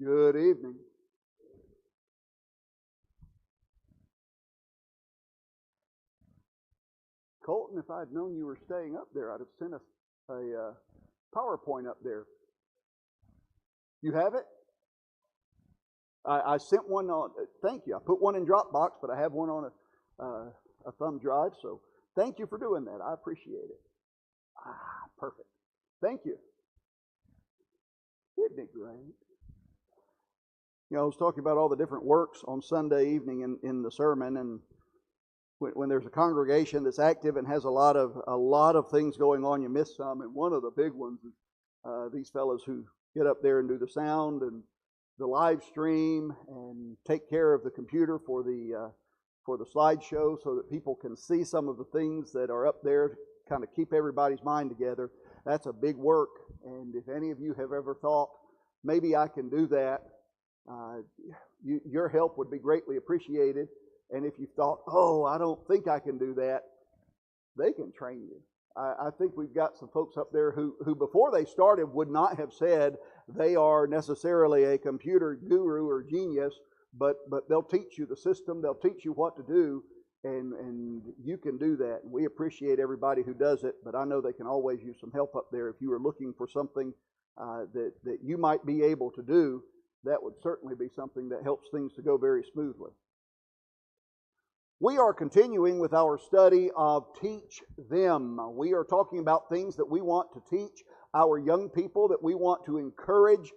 Good evening. Colton, if I'd known you were staying up there, I'd have sent a PowerPoint up there. You have it? I sent one on, thank you. I put one in Dropbox, but I have one on a thumb drive, so thank you for doing that. I appreciate it. Perfect. Thank you. Isn't it great? You know, I was talking about all the different works on Sunday evening in the sermon, and when there's a congregation that's active and has a lot of things going on, you miss some. And one of the big ones is these fellows who get up there and do the sound and the live stream and take care of the computer for the slideshow, so that people can see some of the things that are up there to kind of keep everybody's mind together. That's a big work. And if any of you have ever thought, maybe I can do that, your help would be greatly appreciated. And if you thought, oh, I don't think I can do that, they can train you. I think we've got some folks up there who before they started would not have said they are necessarily a computer guru or genius, but they'll teach you the system, they'll teach you what to do, and you can do that. And we appreciate everybody who does it, but I know they can always use some help up there. If you are looking for something that you might be able to do, that would certainly be something that helps things to go very smoothly. We are continuing with our study of Teach Them. We are talking about things that we want to teach our young people, that we want to encourage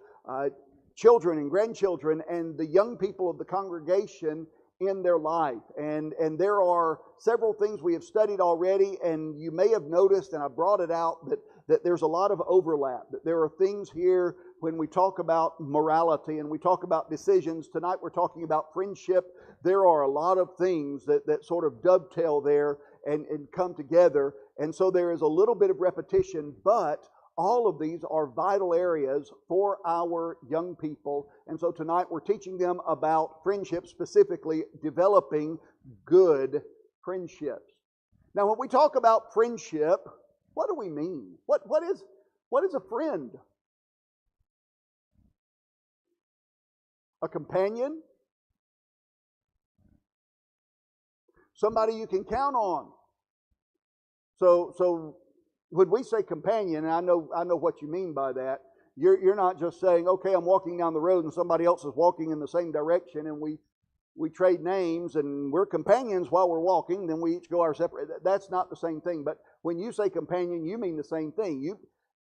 children and grandchildren and the young people of the congregation in their life. And there are several things we have studied already, and you may have noticed, and I brought it out, that there's a lot of overlap, that there are things here when we talk about morality and we talk about decisions. Tonight we're talking about friendship. There are a lot of things that sort of dovetail there and come together. And so there is a little bit of repetition, but all of these are vital areas for our young people. And so tonight we're teaching them about friendship, specifically developing good friendships. Now when we talk about friendship, what do we mean? What is a friend? A companion? Somebody you can count on. So when we say companion, and I know what you mean by that, you're not just saying, okay, I'm walking down the road and somebody else is walking in the same direction, and we trade names and we're companions while we're walking, then we each go our separate. That's not the same thing. But when you say companion, you mean the same thing.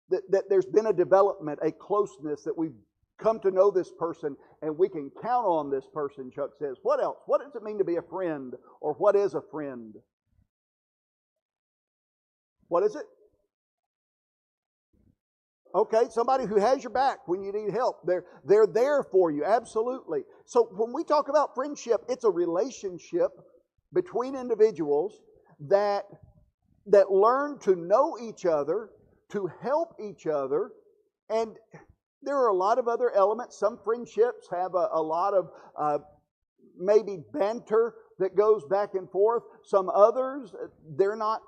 That there's been a development, a closeness, that we've come to know this person and we can count on this person, Chuck says. What else? What does it mean to be a friend? Or what is a friend? What is it? Okay, somebody who has your back when you need help. They're there for you, absolutely. So when we talk about friendship, it's a relationship between individuals that learn to know each other, to help each other, and there are a lot of other elements. Some friendships have a lot of maybe banter that goes back and forth. Some others, they're not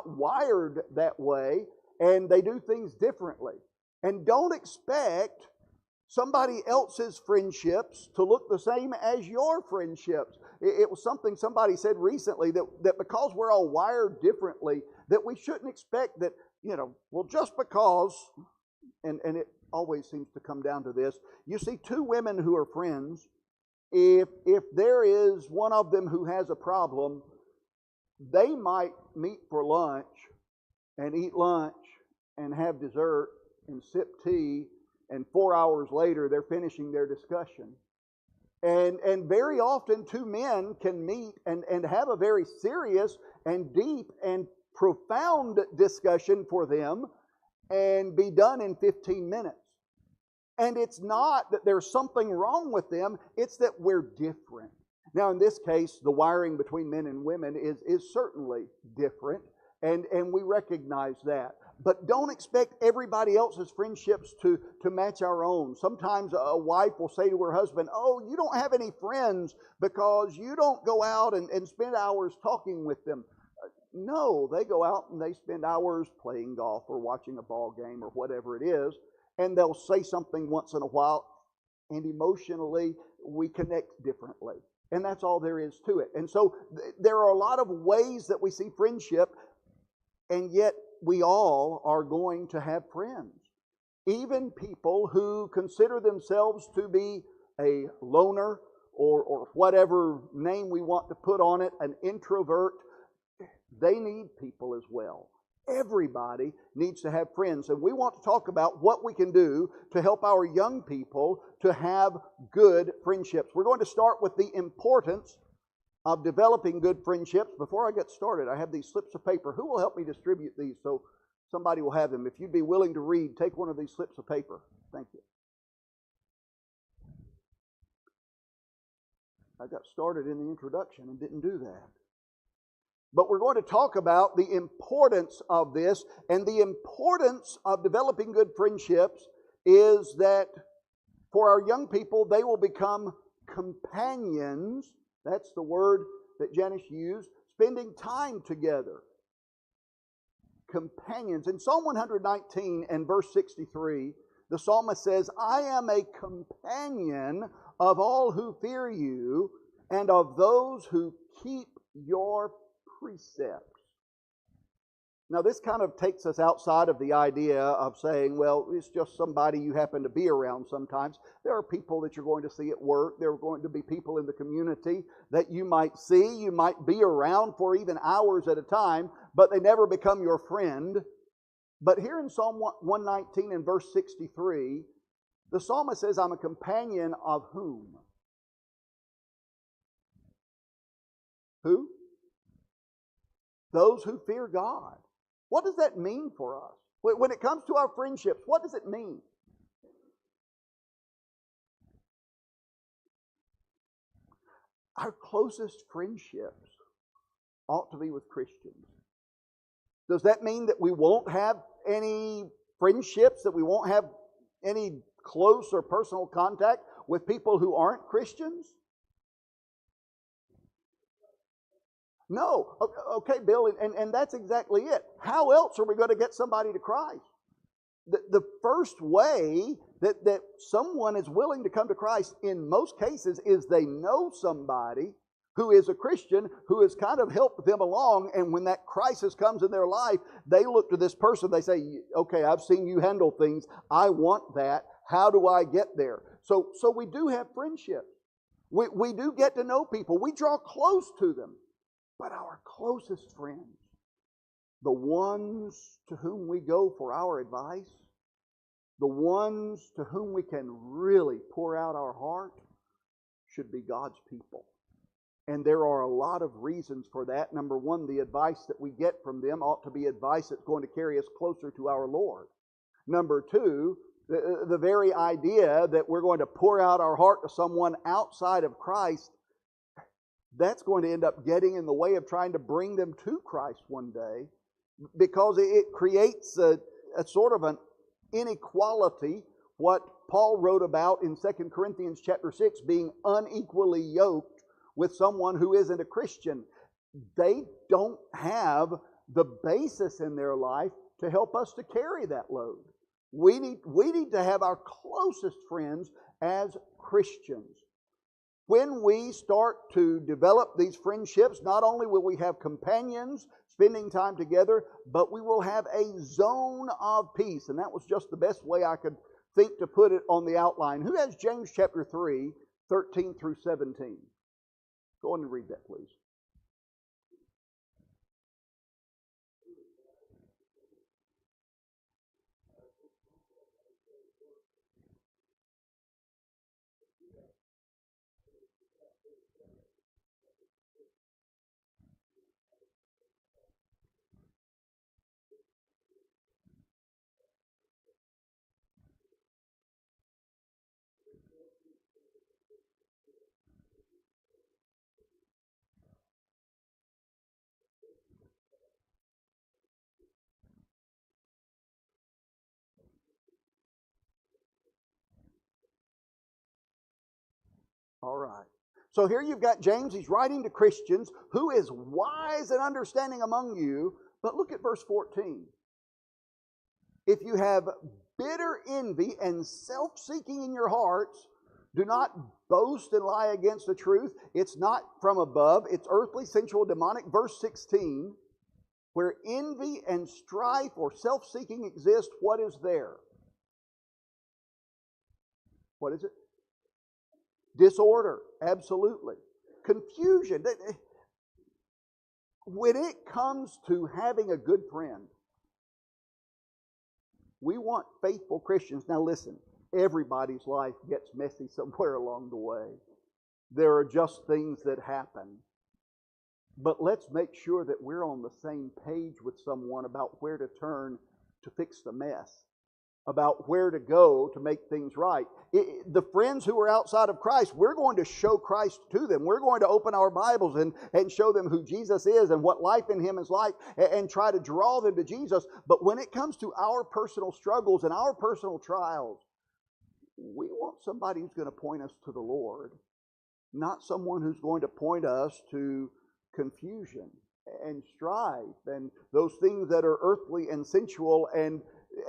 wired that way, and they do things differently. And don't expect somebody else's friendships to look the same as your friendships. It was something somebody said recently, that because we're all wired differently, that we shouldn't expect that, well, just because, and it always seems to come down to this. You see two women who are friends, if there is one of them who has a problem, they might meet for lunch and eat lunch and have dessert and sip tea, and 4 hours later they're finishing their discussion. And very often two men can meet and have a very serious and deep and profound discussion for them and be done in 15 minutes. And it's not that there's something wrong with them, it's that we're different. Now in this case, the wiring between men and women is certainly different, and we recognize that. But don't expect everybody else's friendships to match our own. Sometimes a wife will say to her husband, oh, you don't have any friends because you don't go out and spend hours talking with them. No, they go out and they spend hours playing golf or watching a ball game or whatever it is, and they'll say something once in a while, and emotionally we connect differently. And that's all there is to it. And so there are a lot of ways that we see friendship, and yet we all are going to have friends. Even people who consider themselves to be a loner or whatever name we want to put on it, an introvert, they need people as well. Everybody needs to have friends. And we want to talk about what we can do to help our young people to have good friendships. We're going to start with the importance of developing good friendships. Before I get started, I have these slips of paper. Who will help me distribute these so somebody will have them? If you'd be willing to read, take one of these slips of paper. Thank you. I got started in the introduction and didn't do that. But we're going to talk about the importance of this, and the importance of developing good friendships is that for our young people, they will become companions. That's the word that Janice used, spending time together. Companions. In Psalm 119 and verse 63, the psalmist says, I am a companion of all who fear you and of those who keep your precepts. Now, this kind of takes us outside of the idea of saying, well, it's just somebody you happen to be around sometimes. There are people that you're going to see at work. There are going to be people in the community that you might see. You might be around for even hours at a time, but they never become your friend. But here in Psalm 119 and verse 63, the psalmist says, I'm a companion of whom? Who? Those who fear God. What does that mean for us? When it comes to our friendships, what does it mean? Our closest friendships ought to be with Christians. Does that mean that we won't have any friendships, that we won't have any close or personal contact with people who aren't Christians? No. Okay, Bill, and that's exactly it. How else are we going to get somebody to Christ? The first way that someone is willing to come to Christ in most cases is they know somebody who is a Christian who has kind of helped them along, and when that crisis comes in their life, they look to this person, they say, okay, I've seen you handle things, I want that, how do I get there? So we do have friendships. We do get to know people. We draw close to them. But our closest friends, the ones to whom we go for our advice, the ones to whom we can really pour out our heart, should be God's people. And there are a lot of reasons for that. Number one, the advice that we get from them ought to be advice that's going to carry us closer to our Lord. Number two, the very idea that we're going to pour out our heart to someone outside of Christ, that's going to end up getting in the way of trying to bring them to Christ one day, because it creates a sort of an inequality, what Paul wrote about in 2 Corinthians chapter 6, being unequally yoked with someone who isn't a Christian. They don't have the basis in their life to help us to carry that load. We need to have our closest friends as Christians. When we start to develop these friendships, not only will we have companions spending time together, but we will have a zone of peace. And that was just the best way I could think to put it on the outline. Who has James chapter 3, 13 through 17? Go on and read that, please. All right. So here you've got James. He's writing to Christians. Who is wise and understanding among you? But look at verse 14. If you have bitter envy and self-seeking in your hearts, Do not boast and lie against the truth. It's not from above. It's earthly, sensual, demonic. Verse 16, where envy and strife or self-seeking exist, what is there? What is it? Disorder, absolutely. Confusion. When it comes to having a good friend, we want faithful Christians. Now listen, everybody's life gets messy somewhere along the way. There are just things that happen. But let's make sure that we're on the same page with someone about where to turn to fix the mess, about where to go to make things right. The friends who are outside of Christ, we're going to show Christ to them. We're going to open our Bibles and show them who Jesus is and what life in Him is like and try to draw them to Jesus. But when it comes to our personal struggles and our personal trials, we want somebody who's going to point us to the Lord, not someone who's going to point us to confusion and strife and those things that are earthly and sensual and,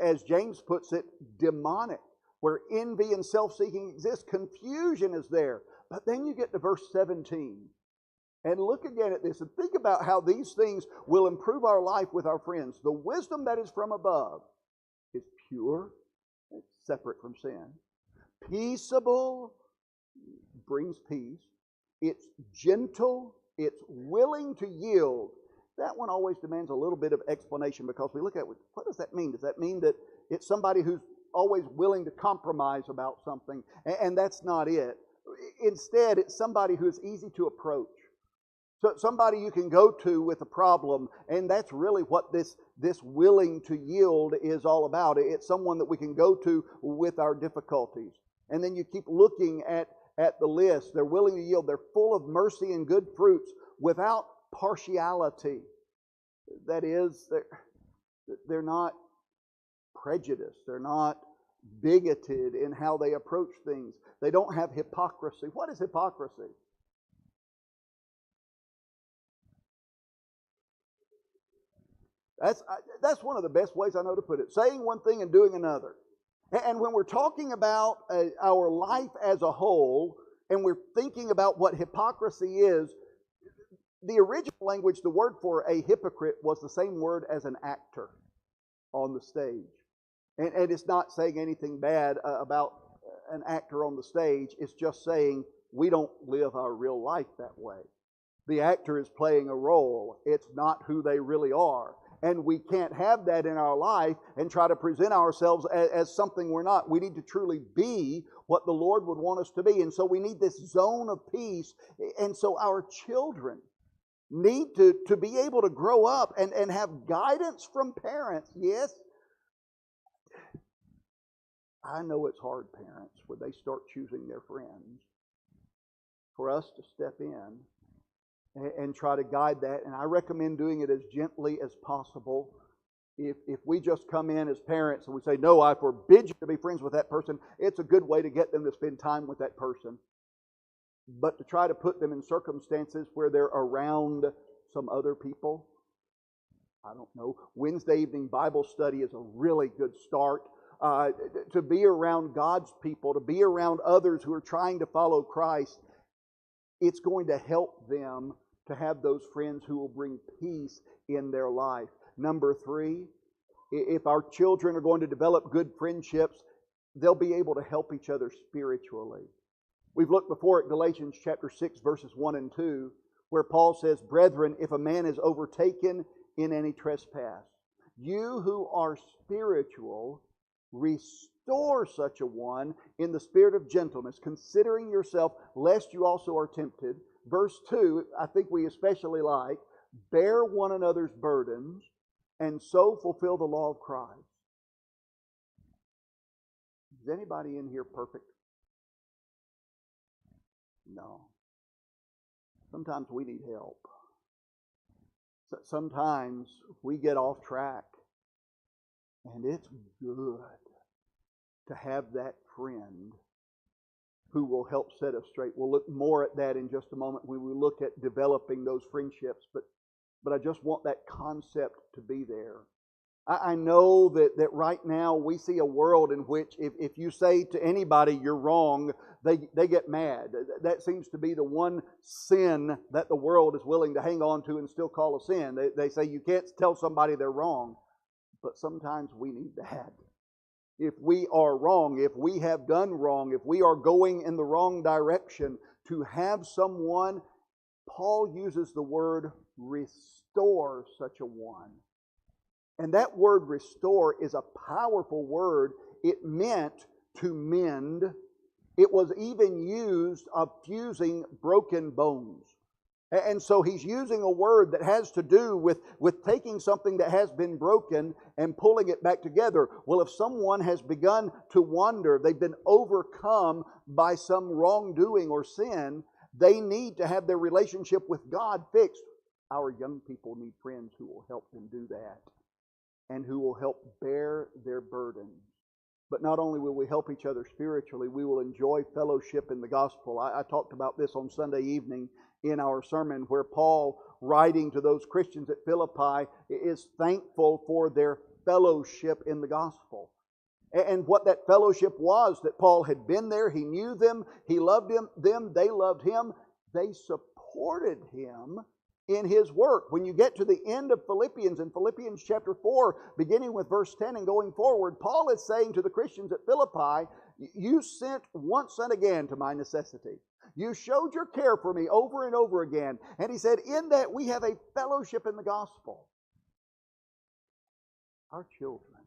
as James puts it, demonic, where envy and self-seeking exist. Confusion is there. But then you get to verse 17 and look again at this and think about how these things will improve our life with our friends. The wisdom that is from above is pure, it's separate from sin, peaceable, brings peace, it's gentle, it's willing to yield. That one always demands a little bit of explanation because we look at what does that mean? Does that mean that it's somebody who's always willing to compromise about something? And that's not it. Instead, it's somebody who is easy to approach. So somebody you can go to with a problem, and that's really what this willing to yield is all about. It's someone that we can go to with our difficulties. And then you keep looking at the list. They're willing to yield. They're full of mercy and good fruits without partiality. That is, they're not prejudiced. They're not bigoted in how they approach things. They don't have hypocrisy. What is hypocrisy? That's one of the best ways I know to put it. Saying one thing and doing another. And when we're talking about our life as a whole, and we're thinking about what hypocrisy is, the original language, the word for a hypocrite was the same word as an actor on the stage. And it's not saying anything bad about an actor on the stage. It's just saying we don't live our real life that way. The actor is playing a role. It's not who they really are. And we can't have that in our life and try to present ourselves as something we're not. We need to truly be what the Lord would want us to be. And so we need this zone of peace. And so our children need to be able to grow up and have guidance from parents. Yes, I know it's hard, parents, when they start choosing their friends, for us to step in and try to guide that. And I recommend doing it as gently as possible. If we just come in as parents and we say, no, I forbid you to be friends with that person, it's a good way to get them to spend time with that person. But to try to put them in circumstances where they're around some other people, I don't know. Wednesday evening Bible study is a really good start. To be around God's people, to be around others who are trying to follow Christ, it's going to help them to have those friends who will bring peace in their life. Number 3, if our children are going to develop good friendships, they'll be able to help each other spiritually. We've looked before at Galatians chapter 6, verses 1 and 2, where Paul says, brethren, if a man is overtaken in any trespass, you who are spiritual, restore such a one in the spirit of gentleness, considering yourself, lest you also are tempted. Verse 2, I think we especially like, bear one another's burdens, and so fulfill the law of Christ. Is anybody in here perfect? No. Sometimes we need help. Sometimes we get off track. And it's good to have that friend who will help set us straight. We'll look more at that in just a moment. We will look at developing those friendships. But I just want that concept to be there. I know that right now we see a world in which if you say to anybody you're wrong, they get mad. That seems to be the one sin that the world is willing to hang on to and still call a sin. They say you can't tell somebody they're wrong, but sometimes we need that. If we are wrong, if we have done wrong, if we are going in the wrong direction, to have someone, Paul uses the word restore such a one. And that word restore is a powerful word. It meant to mend. It was even used of fusing broken bones. And so he's using a word that has to do with taking something that has been broken and pulling it back together. Well, if someone has begun to wander, they've been overcome by some wrongdoing or sin, they need to have their relationship with God fixed. Our young people need friends who will help them do that and who will help bear their burdens. But not only will we help each other spiritually, we will enjoy fellowship in the gospel. I talked about this on Sunday evening in our sermon, where Paul, writing to those Christians at Philippi, is thankful for their fellowship in the gospel. And what that fellowship was, that Paul had been there, he knew them, he loved them, they loved him, they supported him in his work. When you get to the end of Philippians, in Philippians chapter 4, beginning with verse 10 and going forward, Paul is saying to the Christians at Philippi, you sent once and again to my necessity. You showed your care for me over and over again. And he said, in that we have a fellowship in the gospel. Our children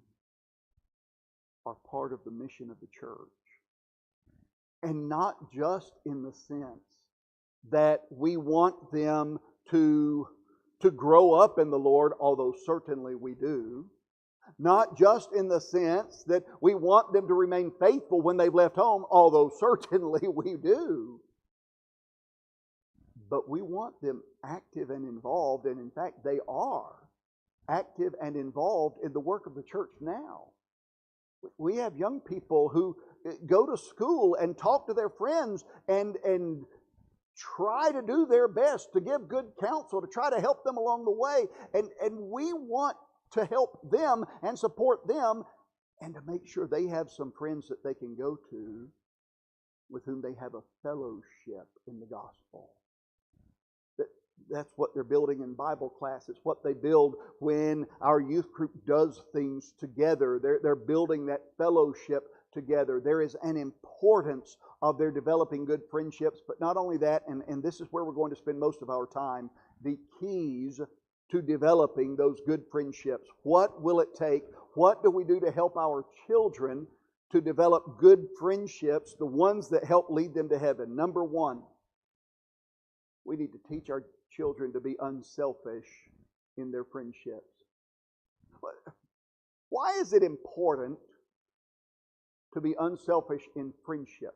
are part of the mission of the church. And not just in the sense that we want them to grow up in the Lord, although certainly we do. Not just in the sense that we want them to remain faithful when they've left home, although certainly we do. But we want them active and involved, and in fact they are active and involved in the work of the church now. We have young people who go to school and talk to their friends and try to do their best to give good counsel, to try to help them along the way. And we want to help them and support them and to make sure they have some friends that they can go to with whom they have a fellowship in the gospel. That's what they're building in Bible class. It's what they build when our youth group does things together. They're building that fellowship together. There is an importance of their developing good friendships, but not only that, and this is where we're going to spend most of our time, the keys to developing those good friendships. What will it take? What do we do to help our children to develop good friendships, the ones that help lead them to heaven? Number one, we need to teach our children to be unselfish in their friendships. Why is it important to be unselfish in friendship?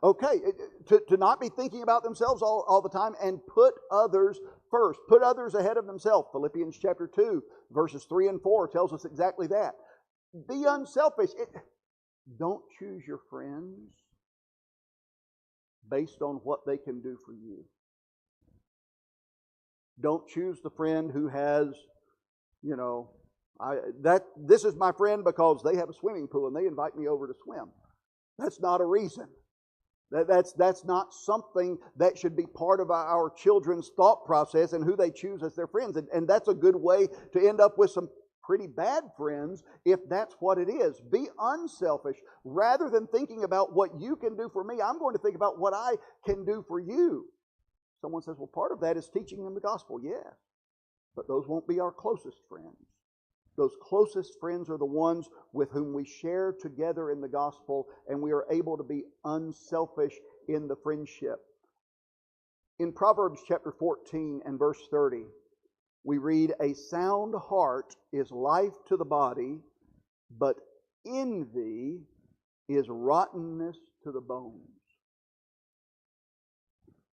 Okay, to not be thinking about themselves all the time and put others first. Put others ahead of themselves. Philippians chapter 2, verses 3 and 4 tells us exactly that. Be unselfish. Don't choose your friends based on what they can do for you. Don't choose the friend who has, this is my friend because they have a swimming pool and they invite me over to swim. That's not a reason. That's not something that should be part of our children's thought process and who they choose as their friends. And that's a good way to end up with some pretty bad friends if that's what it is. Be unselfish. Rather than thinking about what you can do for me, I'm going to think about what I can do for you. Someone says, well, part of that is teaching them the gospel. Yes, but those won't be our closest friends. Those closest friends are the ones with whom we share together in the gospel, and we are able to be unselfish in the friendship. In Proverbs chapter 14 and verse 30, we read, a sound heart is life to the body, but envy is rottenness to the bones.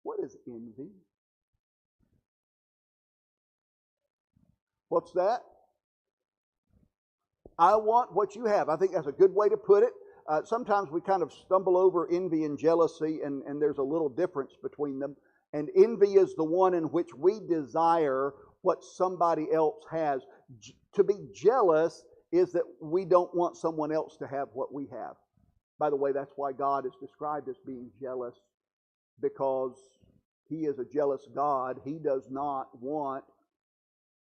What is envy? What's that? I want what you have. I think that's a good way to put it. sometimes we kind of stumble over envy and jealousy, and there's a little difference between them. And envy is the one in which we desire what somebody else has. To be jealous is that we don't want someone else to have what we have. By the way, that's why God is described as being jealous, because He is a jealous God. He does not want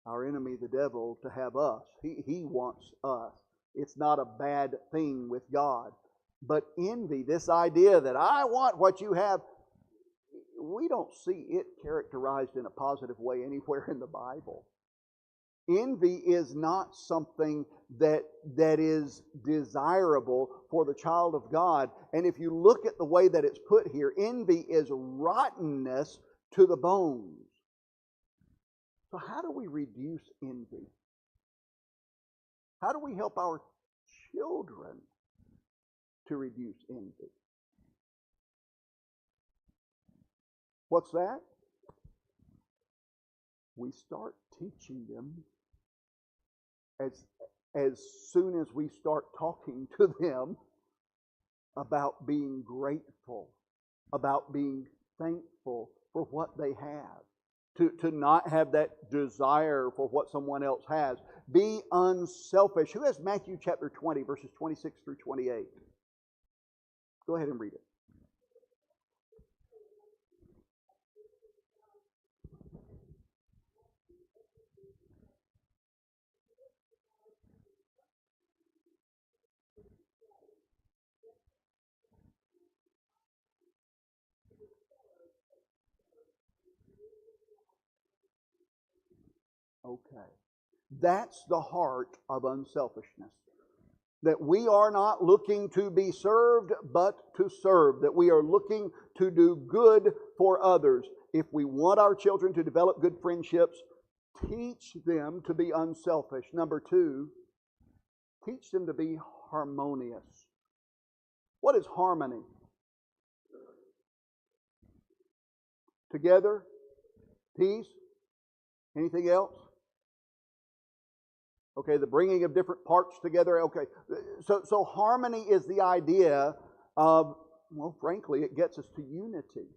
our enemy, the devil, to have us. He wants us. It's not a bad thing with God. But envy, this idea that I want what you have, we don't see it characterized in a positive way anywhere in the Bible. Envy is not something that is desirable for the child of God. And if you look at the way that it's put here, envy is rottenness to the bones. So how do we reduce envy? How do we help our children to reduce envy? What's that? We start teaching them as soon as we start talking to them about being grateful, about being thankful for what they have, to not have that desire for what someone else has. Be unselfish. Who has Matthew chapter 20, verses 26 through 28? Go ahead and read it. Okay. That's the heart of unselfishness. That we are not looking to be served, but to serve. That we are looking to do good for others. If we want our children to develop good friendships, teach them to be unselfish. Number two, teach them to be harmonious. What is harmony? Together, peace. Anything else? Okay, the bringing of different parts together. Okay, so harmony is the idea of, well, frankly, it gets us to unity.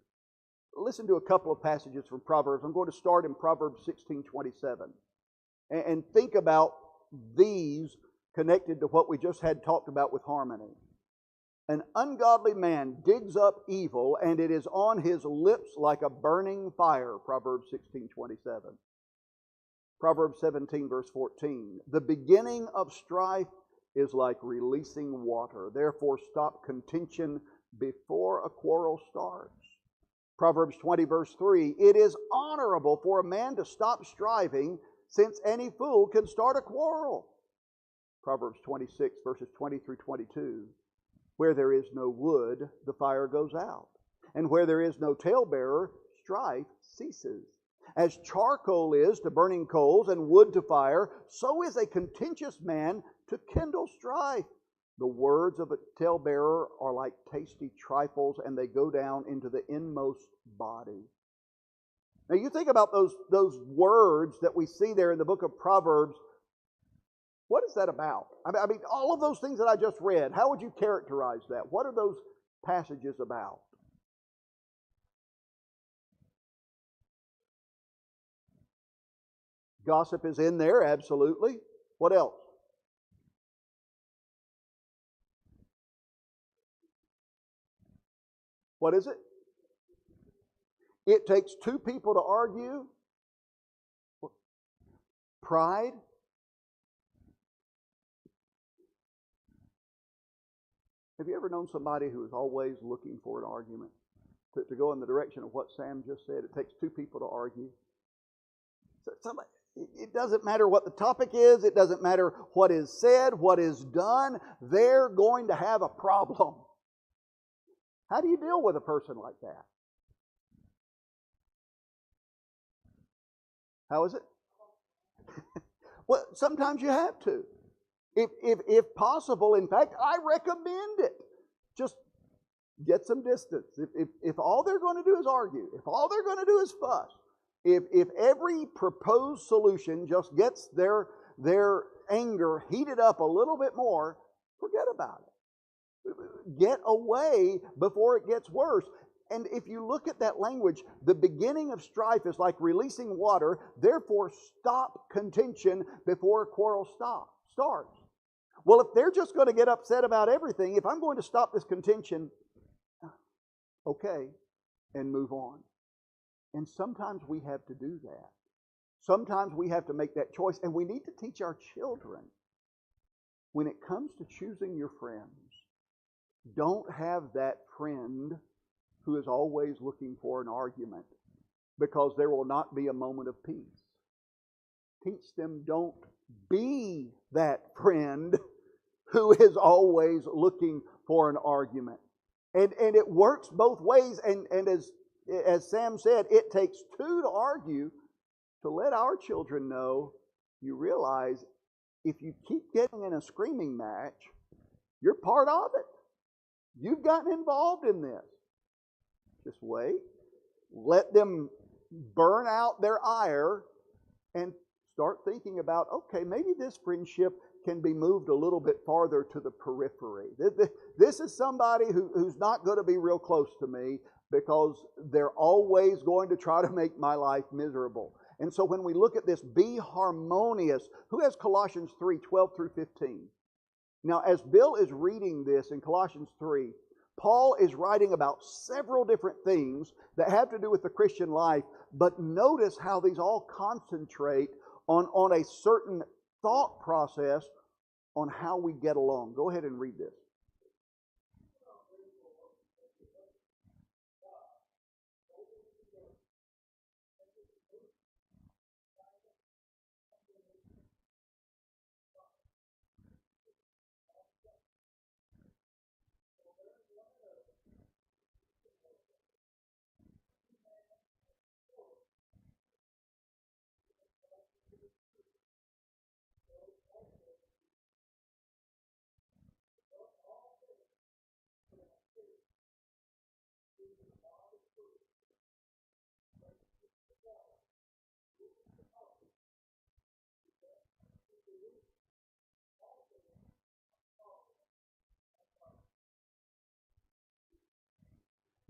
Listen to a couple of passages from Proverbs. I'm going to start in Proverbs 16:27. And think about these connected to what we just had talked about with harmony. An ungodly man digs up evil, and it is on his lips like a burning fire. Proverbs 16:27. Proverbs 17, verse 14. The beginning of strife is like releasing water. Therefore, stop contention before a quarrel starts. Proverbs 20, verse 3. It is honorable for a man to stop striving, since any fool can start a quarrel. Proverbs 26, verses 20 through 22. Where there is no wood, the fire goes out. And where there is no talebearer, strife ceases. As charcoal is to burning coals and wood to fire, so is a contentious man to kindle strife. The words of a talebearer are like tasty trifles, and they go down into the inmost body. Now you think about those words that we see there in the book of Proverbs. What is that about? I mean, all of those things that I just read, how would you characterize that? What are those passages about? Gossip is in there, absolutely. What else? What is it? It takes two people to argue. Pride. Have you ever known somebody who is always looking for an argument? To go in the direction of what Sam just said, it takes two people to argue. It doesn't matter what the topic is. It doesn't matter what is said, what is done. They're going to have a problem. How do you deal with a person like that? How is it? Well, sometimes you have to. If possible, in fact, I recommend it. Just get some distance. If all they're going to do is argue, if all they're going to do is fuss, if every proposed solution just gets their anger heated up a little bit more, forget about it. Get away before it gets worse. And if you look at that language, the beginning of strife is like releasing water. Therefore, stop contention before a quarrel starts. Well, if they're just going to get upset about everything, if I'm going to stop this contention, okay, and move on. And sometimes we have to do that. Sometimes we have to make that choice, and we need to teach our children, when it comes to choosing your friends, don't have that friend who is always looking for an argument, because there will not be a moment of peace. Teach them, don't be that friend who is always looking for an argument. And it works both ways, and as Sam said, it takes two to argue. To let our children know, you realize if you keep getting in a screaming match, you're part of it. You've gotten involved in this. Just wait. Let them burn out their ire and start thinking about, okay, maybe this friendship can be moved a little bit farther to the periphery. This is somebody who's not going to be real close to me, because they're always going to try to make my life miserable. And so when we look at this, be harmonious. Who has Colossians 3:12 through 15? Now, as Bill is reading this in Colossians 3, Paul is writing about several different things that have to do with the Christian life, but notice how these all concentrate on a certain thought process on how we get along. Go ahead and read this.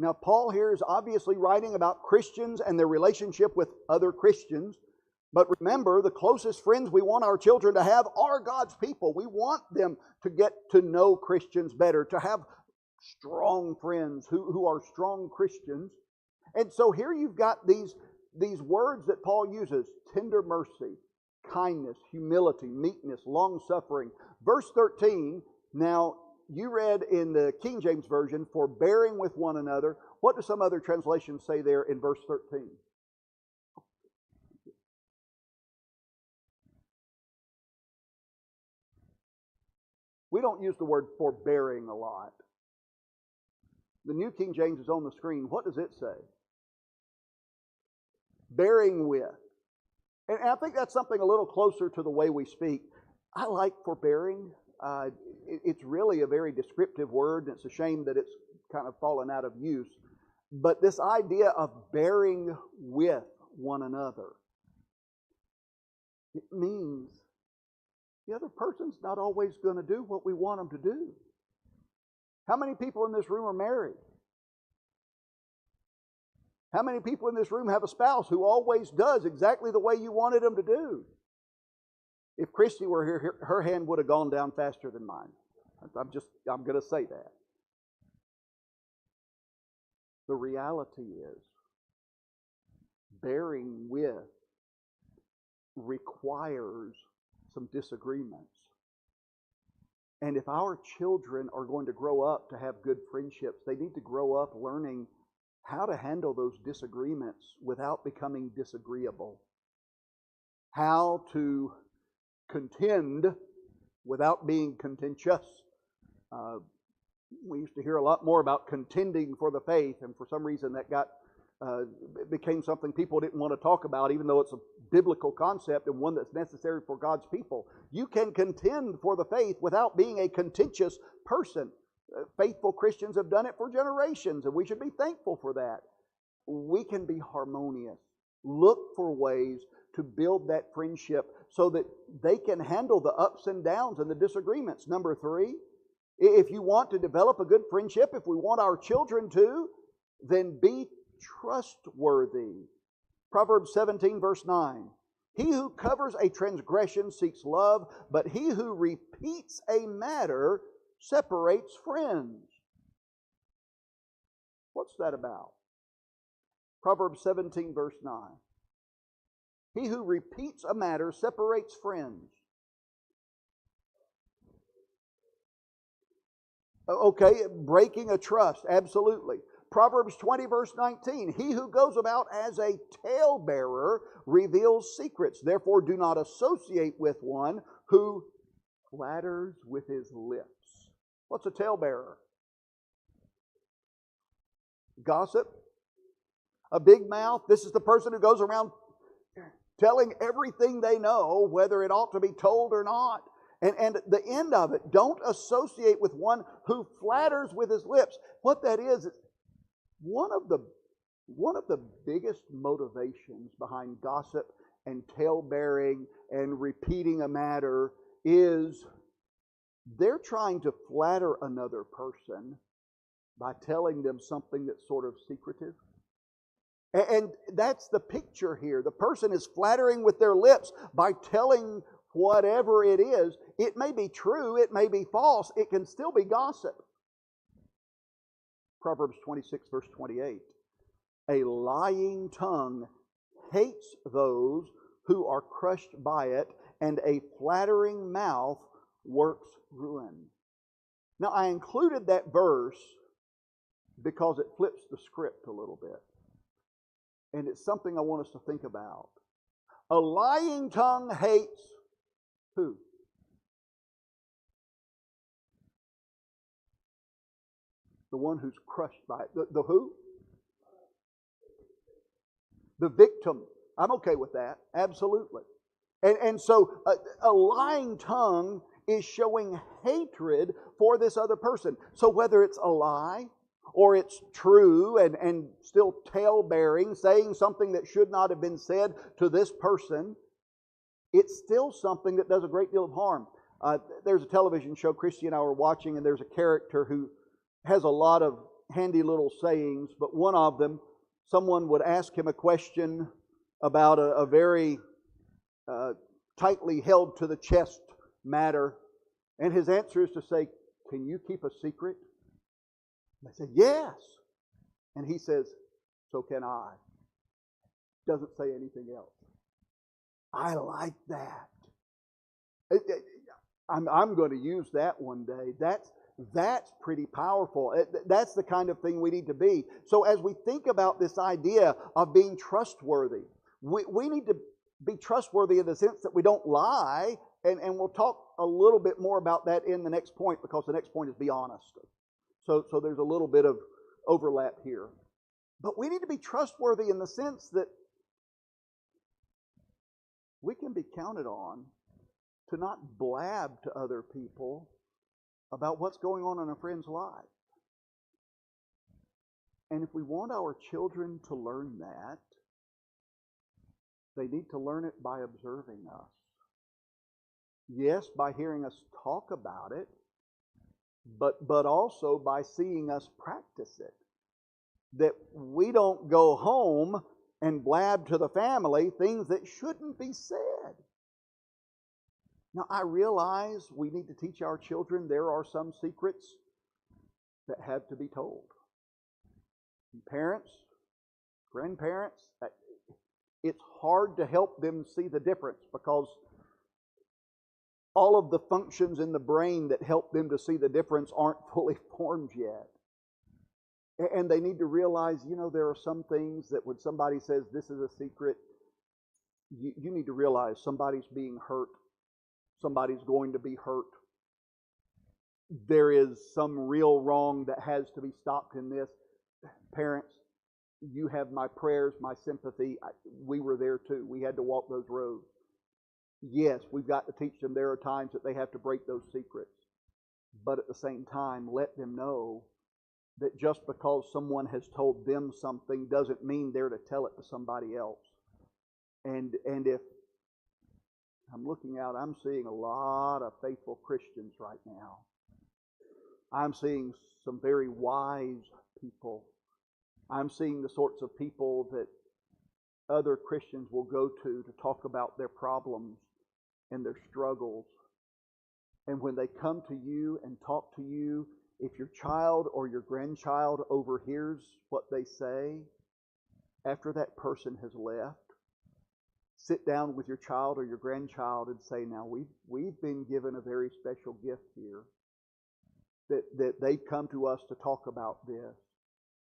Now, Paul here is obviously writing about Christians and their relationship with other Christians. But remember, the closest friends we want our children to have are God's people. We want them to get to know Christians better, to have strong friends who are strong Christians. And so here you've got these words that Paul uses: tender mercy, kindness, humility, meekness, long-suffering. Verse 13, now you read in the King James Version, forbearing with one another. What do some other translations say there in verse 13? We don't use the word forbearing a lot. The New King James is on the screen. What does it say? Bearing with. And I think that's something a little closer to the way we speak. I like forbearing. It's really a very descriptive word, and it's a shame that it's kind of fallen out of use. But this idea of bearing with one another, it means the other person's not always going to do what we want them to do. How many people in this room are married? How many people in this room have a spouse who always does exactly the way you wanted them to do? If Christy were here, her hand would have gone down faster than mine. I'm going to say that. The reality is, bearing with requires some disagreements. And if our children are going to grow up to have good friendships, they need to grow up learning how to handle those disagreements without becoming disagreeable. How to contend without being contentious. We used to hear a lot more about contending for the faith, and for some reason that became something people didn't want to talk about, even though it's a biblical concept and one that's necessary for God's people. You can contend for the faith without being a contentious person. Faithful Christians have done it for generations, and we should be thankful for that. We can be harmonious. Look for ways to build that friendship so that they can handle the ups and downs and the disagreements. Number 3, If you want to develop a good friendship, if we want our children to, then be trustworthy. Proverbs 17, verse 9. He who covers a transgression seeks love, but he who repeats a matter separates friends. What's that about? Proverbs 17, verse 9. He who repeats a matter separates friends. Okay, breaking a trust, absolutely. Proverbs 20, verse 19. He who goes about as a talebearer reveals secrets. Therefore, do not associate with one who flatters with his lips. What's a talebearer? Gossip. A big mouth. This is the person who goes around telling everything they know, whether it ought to be told or not. And the end of it, don't associate with one who flatters with his lips. What that is one of the biggest motivations behind gossip and talebearing and repeating a matter is they're trying to flatter another person by telling them something that's sort of secretive. And that's the picture here. The person is flattering with their lips by telling whatever it is. It may be true, it may be false, it can still be gossip. Proverbs 26, verse 28. A lying tongue hates those who are crushed by it, and a flattering mouth works ruin. Now, I included that verse because it flips the script a little bit. And it's something I want us to think about. A lying tongue hates who? The one who's crushed by it. The who? The victim. I'm okay with that. Absolutely. And so a lying tongue is showing hatred for this other person. So whether it's a lie or it's true and still tale-bearing, saying something that should not have been said to this person, it's still something that does a great deal of harm. There's a television show Christy and I were watching, and there's a character who has a lot of handy little sayings, but one of them, someone would ask him a question about a very tightly held to the chest matter, and his answer is to say, "Can you keep a secret?" They say, "Yes." And he says, "So can I." Doesn't say anything else. I like that. I'm going to use that one day. That's pretty powerful. That's the kind of thing we need to be. So as we think about this idea of being trustworthy, we need to be trustworthy in the sense that we don't lie, and we'll talk a little bit more about that in the next point, because the next point is be honest. So there's a little bit of overlap here. But we need to be trustworthy in the sense that we can be counted on to not blab to other people about what's going on in a friend's life. And if we want our children to learn that, they need to learn it by observing us. Yes, by hearing us talk about it, but also by seeing us practice it. That we don't go home and blab to the family things that shouldn't be said. Now, I realize we need to teach our children there are some secrets that have to be told. Parents, grandparents, it's hard to help them see the difference because all of the functions in the brain that help them to see the difference aren't fully formed yet. And they need to realize, there are some things that when somebody says this is a secret, you need to realize somebody's being hurt. Somebody's going to be hurt. There is some real wrong that has to be stopped in this. Parents, you have my prayers, my sympathy. We were there too. We had to walk those roads. Yes, we've got to teach them there are times that they have to break those secrets. But at the same time, let them know that just because someone has told them something doesn't mean they're to tell it to somebody else. And if I'm looking out, I'm seeing a lot of faithful Christians right now I'm seeing some very wise people. I'm seeing the sorts of people that other Christians will go to talk about their problems and their struggles. And when they come to you and talk to you, if your child or your grandchild overhears what they say after that person has left, sit down with your child or your grandchild and say, now we've been given a very special gift here, that they've come to us to talk about this.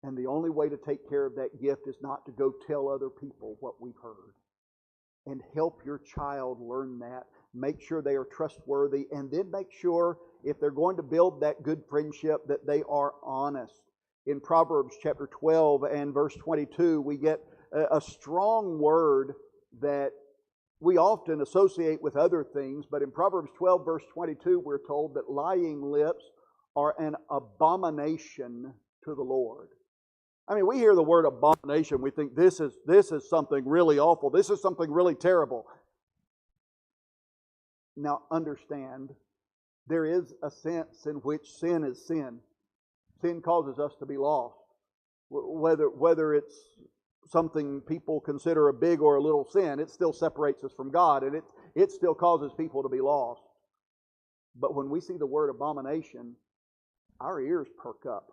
And the only way to take care of that gift is not to go tell other people what we've heard. And help your child learn that. Make sure they are trustworthy, and then make sure, if they're going to build that good friendship, that they are honest. In Proverbs chapter 12 and verse 22, we get a strong word that we often associate with other things, but in Proverbs 12 verse 22, we're told that lying lips are an abomination to the Lord. I mean, we hear the word abomination, we think this is something really awful. This is something really terrible. Now, understand, there is a sense in which sin is sin. Sin causes us to be lost. Whether it's something people consider a big or a little sin, it still separates us from God, and it still causes people to be lost. But when we see the word abomination, our ears perk up.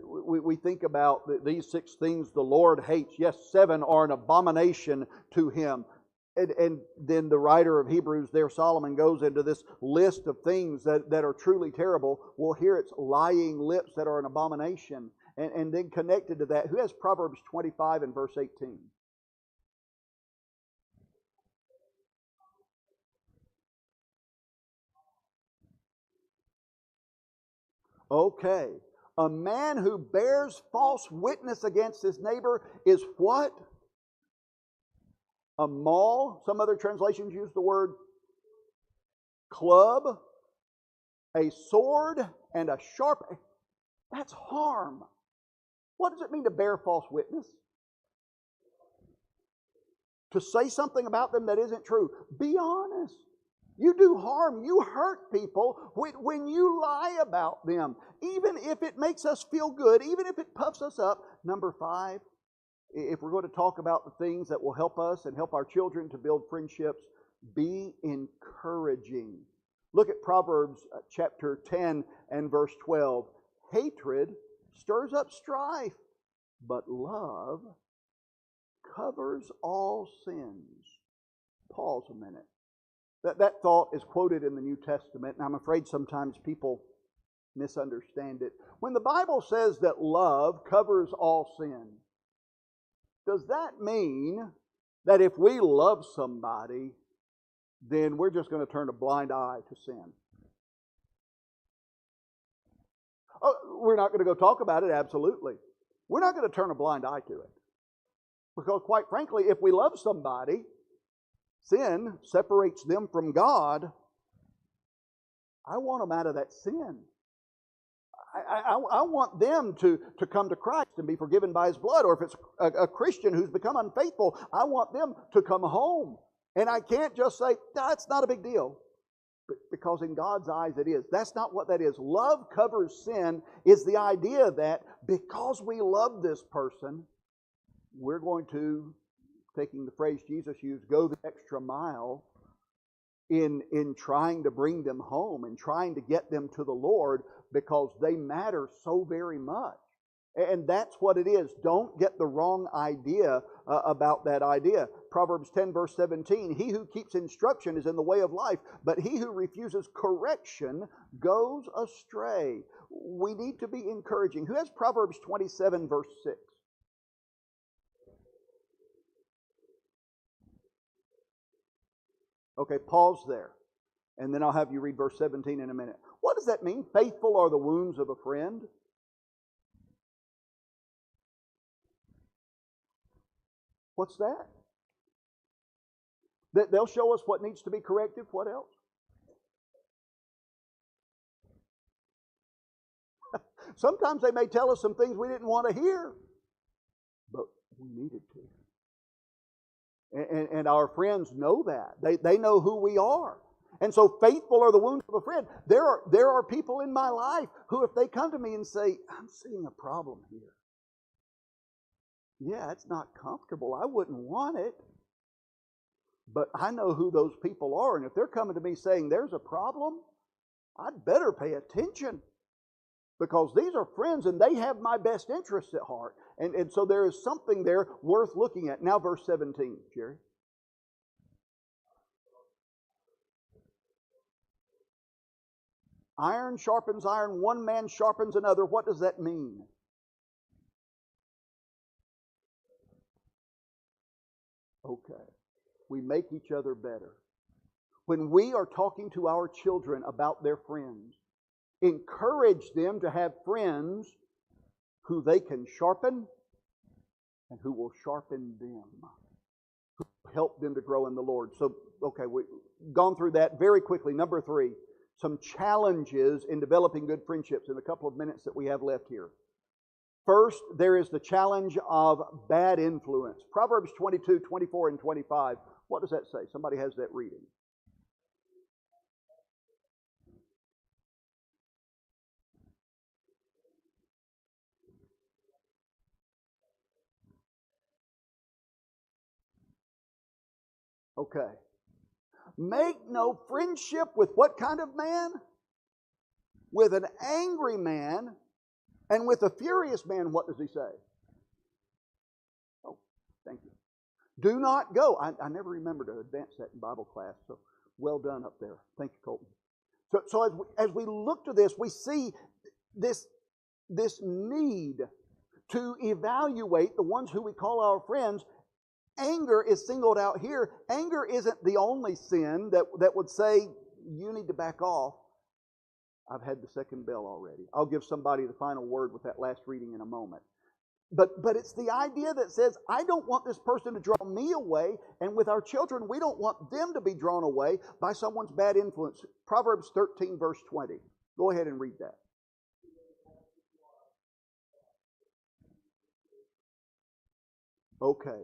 We think about these 6 things the Lord hates. Yes, 7 are an abomination to Him. And then the writer of Hebrews there, Solomon, goes into this list of things that are truly terrible. Well, here it's lying lips that are an abomination. And then connected to that, who has Proverbs 25 and verse 18? Okay. A man who bears false witness against his neighbor is what? A maul. Some other translations use the word club, a sword, and a sharp. That's harm. What does it mean to bear false witness? To say something about them that isn't true. Be honest. You do harm. You hurt people when you lie about them. Even if it makes us feel good, even if it puffs us up. Number 5, if we're going to talk about the things that will help us and help our children to build friendships, be encouraging. Look at Proverbs chapter 10 and verse 12. Hatred stirs up strife, but love covers all sins. Pause a minute. That thought is quoted in the New Testament, and I'm afraid sometimes people misunderstand it. When the Bible says that love covers all sin, does that mean that if we love somebody, then we're just going to turn a blind eye to sin? Oh, we're not going to go talk about it, absolutely. We're not going to turn a blind eye to it. Because quite frankly, if we love somebody, sin separates them from God. I want them out of that sin. I want them to come to Christ and be forgiven by His blood. Or if it's a Christian who's become unfaithful, I want them to come home. And I can't just say, that's not a big deal. Because in God's eyes it is. That's not what that is. Love covers sin is the idea that because we love this person, we're going to, taking the phrase Jesus used, go the extra mile in trying to bring them home and trying to get them to the Lord because they matter so very much. And that's what it is. Don't get the wrong idea about that idea. Proverbs 10 verse 17, he who keeps instruction is in the way of life, but he who refuses correction goes astray. We need to be encouraging. Who has Proverbs 27 verse 6? Okay, pause there. And then I'll have you read verse 17 in a minute. What does that mean? Faithful are the wounds of a friend. What's that? That they'll show us what needs to be corrected. What else? Sometimes they may tell us some things we didn't want to hear, but we needed to. And our friends know that. They know who we are. And so faithful are the wounds of a friend. There are people in my life who, if they come to me and say, I'm seeing a problem here. Yeah, it's not comfortable. I wouldn't want it. But I know who those people are. And if they're coming to me saying there's a problem, I'd better pay attention. Because these are friends and they have my best interests at heart. And so there is something there worth looking at. Now verse 17, Jerry. Iron sharpens iron, one man sharpens another. What does that mean? Okay. We make each other better. When we are talking to our children about their friends, encourage them to have friends who they can sharpen and who will sharpen them. Help them to grow in the Lord. So, okay, we've gone through that very quickly. Number 3, some challenges in developing good friendships in the couple of minutes that we have left here. First, there is the challenge of bad influence. Proverbs 22, 24, and 25. What does that say? Somebody has that reading. Okay. Make no friendship with what kind of man? With an angry man, and with a furious man, what does he say? Oh, thank you. Do not go. I never remember to advance that in Bible class, so well done up there. Thank you, Colton. So as we look to this, we see this need to evaluate the ones who we call our friends. Anger is singled out here. Anger isn't the only sin that would say, you need to back off. I've had the second bell already. I'll give somebody the final word with that last reading in a moment. But it's the idea that says, I don't want this person to draw me away, and with our children, we don't want them to be drawn away by someone's bad influence. Proverbs 13, verse 20. Go ahead and read that. Okay.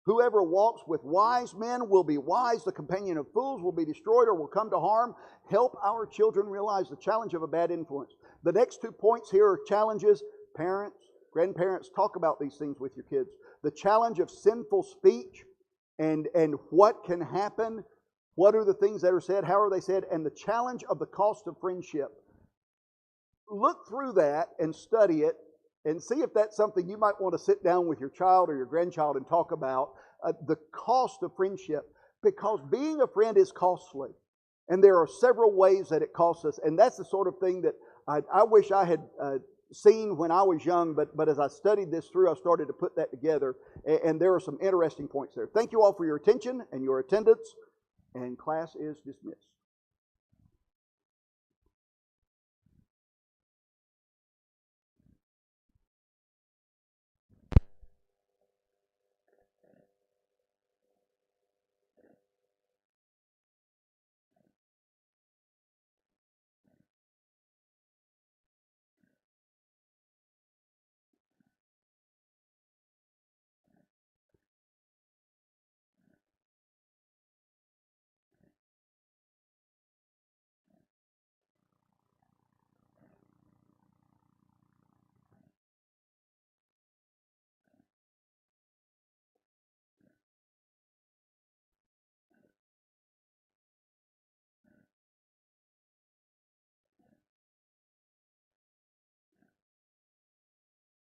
Whoever walks with wise men will be wise. The companion of fools will be destroyed or will come to harm. Help our children realize the challenge of a bad influence. The next 2 points here are challenges. Parents, grandparents, talk about these things with your kids. The challenge of sinful speech and what can happen. What are the things that are said? How are they said? And the challenge of the cost of friendship. Look through that and study it. And see if that's something you might want to sit down with your child or your grandchild and talk about, the cost of friendship. Because being a friend is costly. And there are several ways that it costs us. And that's the sort of thing that I wish I had seen when I was young. But as I studied this through, I started to put that together. And there are some interesting points there. Thank you all for your attention and your attendance. And class is dismissed.